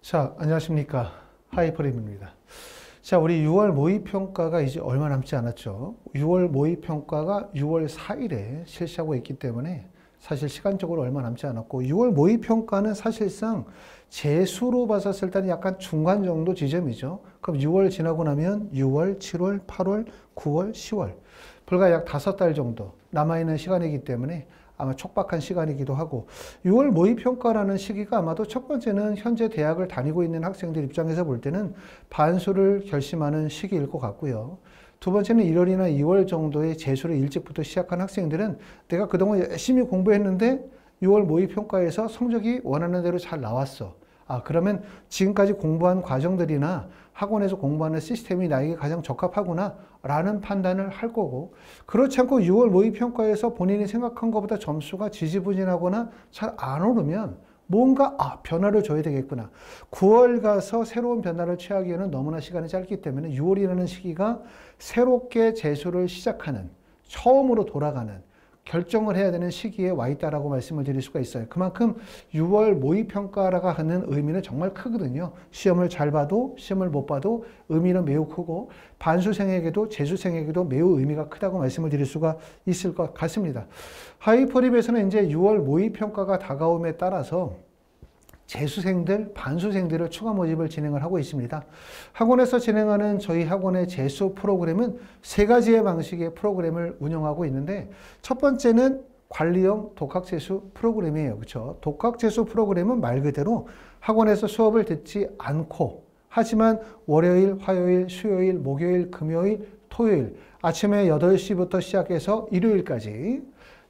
자, 안녕하십니까. 하이퍼림입니다. 자, 우리 6월 모의평가가 이제 얼마 남지 않았죠. 6월 모의평가가 6월 4일에 실시하고 있기 때문에 사실 시간적으로 얼마 남지 않았고, 6월 모의평가는 사실상 재수로 봤었을 때는 약간 중간 정도 지점이죠. 그럼 6월 지나고 나면 6월, 7월, 8월, 9월, 10월. 불과 약 5달 정도 남아있는 시간이기 때문에 아마 촉박한 시간이기도 하고, 6월 모의평가라는 시기가 아마도 첫 번째는 현재 대학을 다니고 있는 학생들 입장에서 볼 때는 반수를 결심하는 시기일 것 같고요. 두 번째는 1월이나 2월 정도에 재수를 일찍부터 시작한 학생들은 내가 그동안 열심히 공부했는데 6월 모의평가에서 성적이 원하는 대로 잘 나왔어. 그러면 지금까지 공부한 과정들이나 학원에서 공부하는 시스템이 나에게 가장 적합하구나 라는 판단을 할 거고, 그렇지 않고 6월 모의평가에서 본인이 생각한 것보다 점수가 지지부진하거나 잘 안 오르면 뭔가 변화를 줘야 되겠구나. 9월 가서 새로운 변화를 취하기에는 너무나 시간이 짧기 때문에 6월이라는 시기가 새롭게 재수를 시작하는, 처음으로 돌아가는 결정을 해야 되는 시기에 와 있다라고 말씀을 드릴 수가 있어요. 그만큼 6월 모의평가라고 하는 의미는 정말 크거든요. 시험을 잘 봐도 시험을 못 봐도 의미는 매우 크고, 반수생에게도 재수생에게도 매우 의미가 크다고 말씀을 드릴 수가 있을 것 같습니다. 하이퍼립에서는 이제 6월 모의평가가 다가옴에 따라서 재수생들, 반수생들을 추가 모집을 진행을 하고 있습니다. 학원에서 진행하는 저희 학원의 재수 프로그램은 3가지의 방식의 프로그램을 운영하고 있는데, 첫 번째는 관리형 독학재수 프로그램이에요. 그렇죠? 독학재수 프로그램은 말 그대로 학원에서 수업을 듣지 않고, 하지만 월요일, 화요일, 수요일, 목요일, 금요일, 토요일 아침에 8시부터 시작해서 일요일까지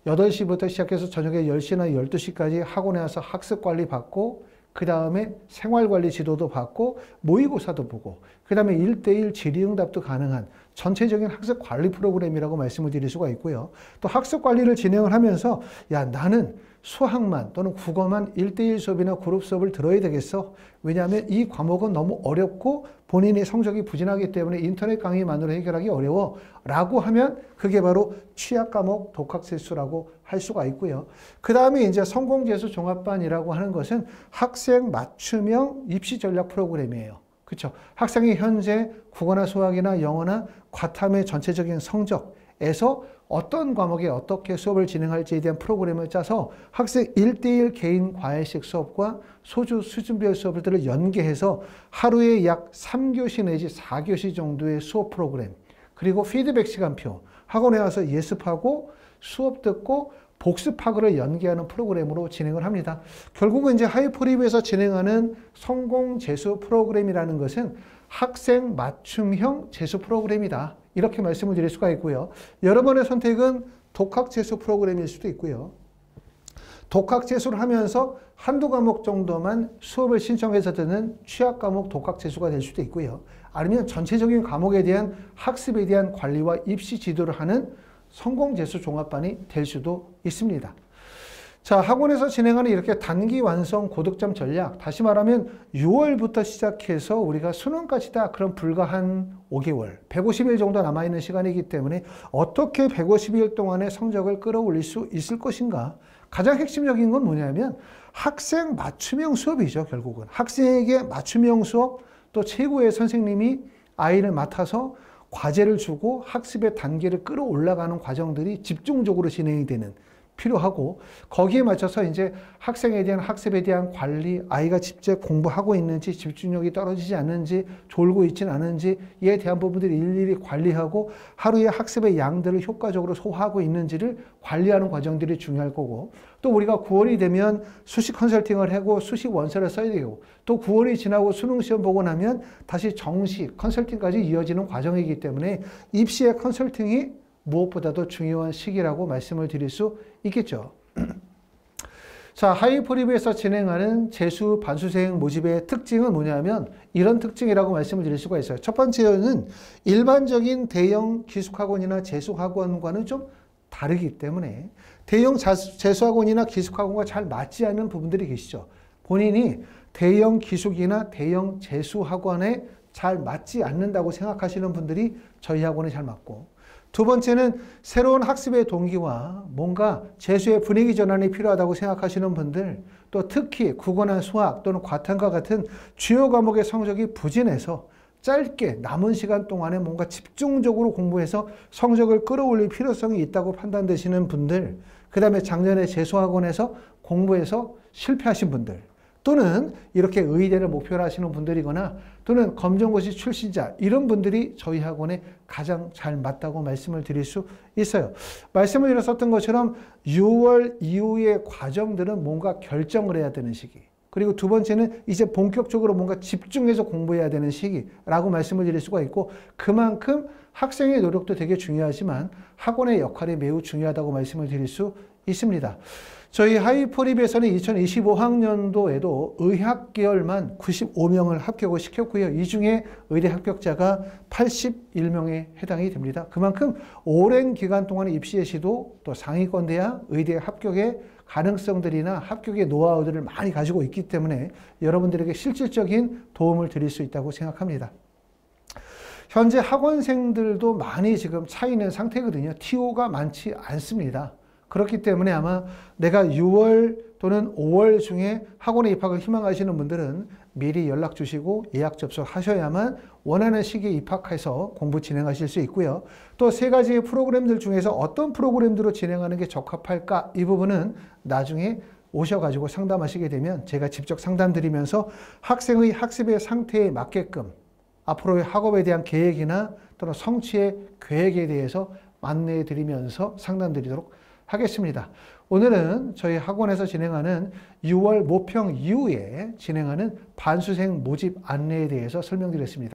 8시부터 시작해서 저녁에 10시나 12시까지 학원에 와서 학습관리 받고, 그 다음에 생활관리 지도도 받고, 모의고사도 보고, 그 다음에 1대1 질의응답도 가능한 전체적인 학습관리 프로그램이라고 말씀을 드릴 수가 있고요. 또 학습관리를 진행을 하면서 나는 수학만 또는 국어만 1대1 수업이나 그룹 수업을 들어야 되겠어. 왜냐하면 이 과목은 너무 어렵고 본인의 성적이 부진하기 때문에 인터넷 강의만으로 해결하기 어려워 라고 하면 그게 바로 취약과목 독학재수라고 할 수가 있고요. 그 다음에 이제 성공재수 종합반이라고 하는 것은 학생 맞춤형 입시 전략 프로그램이에요. 그렇죠? 학생이 현재 국어나 수학이나 영어나 과탐의 전체적인 성적에서 어떤 과목에 어떻게 수업을 진행할지에 대한 프로그램을 짜서 학생 1대1 개인 과외식 수업과 소주 수준별 수업들을 연계해서 하루에 약 3교시 내지 4교시 정도의 수업 프로그램, 그리고 피드백 시간표, 학원에 와서 예습하고 수업 듣고 복습하고를 연계하는 프로그램으로 진행을 합니다. 결국은 이제 하이퍼립에서 진행하는 성공 재수 프로그램이라는 것은 학생 맞춤형 재수 프로그램이다, 이렇게 말씀을 드릴 수가 있고요. 여러분의 선택은 독학 재수 프로그램일 수도 있고요. 독학 재수를 하면서 한두 과목 정도만 수업을 신청해서 듣는 취약 과목 독학 재수가 될 수도 있고요. 아니면 전체적인 과목에 대한 학습에 대한 관리와 입시 지도를 하는 성공재수 종합반이 될 수도 있습니다. 자, 학원에서 진행하는 이렇게 단기 완성 고득점 전략, 다시 말하면 6월부터 시작해서 우리가 수능까지 다 그럼 불과 한 5개월, 150일 정도 남아있는 시간이기 때문에 어떻게 150일 동안의 성적을 끌어올릴 수 있을 것인가? 가장 핵심적인 건 뭐냐면 학생 맞춤형 수업이죠. 결국은 학생에게 맞춤형 수업, 또 최고의 선생님이 아이를 맡아서 과제를 주고 학습의 단계를 끌어올라가는 과정들이 집중적으로 진행이 되는, 필요하고, 거기에 맞춰서 이제 학생에 대한 학습에 대한 관리, 아이가 직접 공부하고 있는지, 집중력이 떨어지지 않는지, 졸고 있지는 않은지에 대한 부분들을 일일이 관리하고 하루의 학습의 양들을 효과적으로 소화하고 있는지를 관리하는 과정들이 중요할 거고, 또 우리가 9월이 되면 수시 컨설팅을 하고 수시 원서를 써야 되고, 또 9월이 지나고 수능 시험 보고 나면 다시 정시 컨설팅까지 이어지는 과정이기 때문에 입시의 컨설팅이 무엇보다도 중요한 시기라고 말씀을 드릴 수 있겠죠. 자, 하이퍼립에서 진행하는 재수 반수생 모집의 특징은 뭐냐면 이런 특징이라고 말씀을 드릴 수가 있어요. 첫 번째는 일반적인 대형 기숙학원이나 재수학원과는 좀 다르기 때문에 대형 재수학원이나 기숙학원과 잘 맞지 않는 부분들이 계시죠. 본인이 대형 기숙이나 대형 재수학원에 잘 맞지 않는다고 생각하시는 분들이 저희 학원에 잘 맞고, 두 번째는 새로운 학습의 동기와 뭔가 재수의 분위기 전환이 필요하다고 생각하시는 분들, 또 특히 국어나 수학 또는 과탐과 같은 주요 과목의 성적이 부진해서 짧게 남은 시간 동안에 뭔가 집중적으로 공부해서 성적을 끌어올릴 필요성이 있다고 판단되시는 분들, 그 다음에 작년에 재수학원에서 공부해서 실패하신 분들, 또는 이렇게 의대를 목표로 하시는 분들이거나 또는 검정고시 출신자, 이런 분들이 저희 학원에 가장 잘 맞다고 말씀을 드릴 수 있어요. 말씀을 드렸었던 것처럼 6월 이후의 과정들은 뭔가 결정을 해야 되는 시기, 그리고 두 번째는 이제 본격적으로 뭔가 집중해서 공부해야 되는 시기라고 말씀을 드릴 수가 있고, 그만큼 학생의 노력도 되게 중요하지만 학원의 역할이 매우 중요하다고 말씀을 드릴 수 있습니다. 저희 하이포립에서는 2025학년도에도 의학 계열만 95명을 합격을 시켰고요. 이 중에 의대 합격자가 81명에 해당이 됩니다. 그만큼 오랜 기간 동안의 입시의 시도, 또 상위권 대학 의대 합격의 가능성들이나 합격의 노하우들을 많이 가지고 있기 때문에 여러분들에게 실질적인 도움을 드릴 수 있다고 생각합니다. 현재 학원생들도 많이 지금 차 있는 상태거든요. TO가 많지 않습니다. 그렇기 때문에 아마 내가 6월 또는 5월 중에 학원에 입학을 희망하시는 분들은 미리 연락 주시고 예약 접수하셔야만 원하는 시기에 입학해서 공부 진행하실 수 있고요. 또 세 가지의 프로그램들 중에서 어떤 프로그램들로 진행하는 게 적합할까? 이 부분은 나중에 오셔가지고 상담하시게 되면 제가 직접 상담 드리면서 학생의 학습의 상태에 맞게끔 앞으로의 학업에 대한 계획이나 또는 성취의 계획에 대해서 안내해 드리면서 상담 드리도록 하겠습니다. 오늘은 저희 학원에서 진행하는 6월 모평 이후에 진행하는 반수생 모집 안내에 대해서 설명드렸습니다.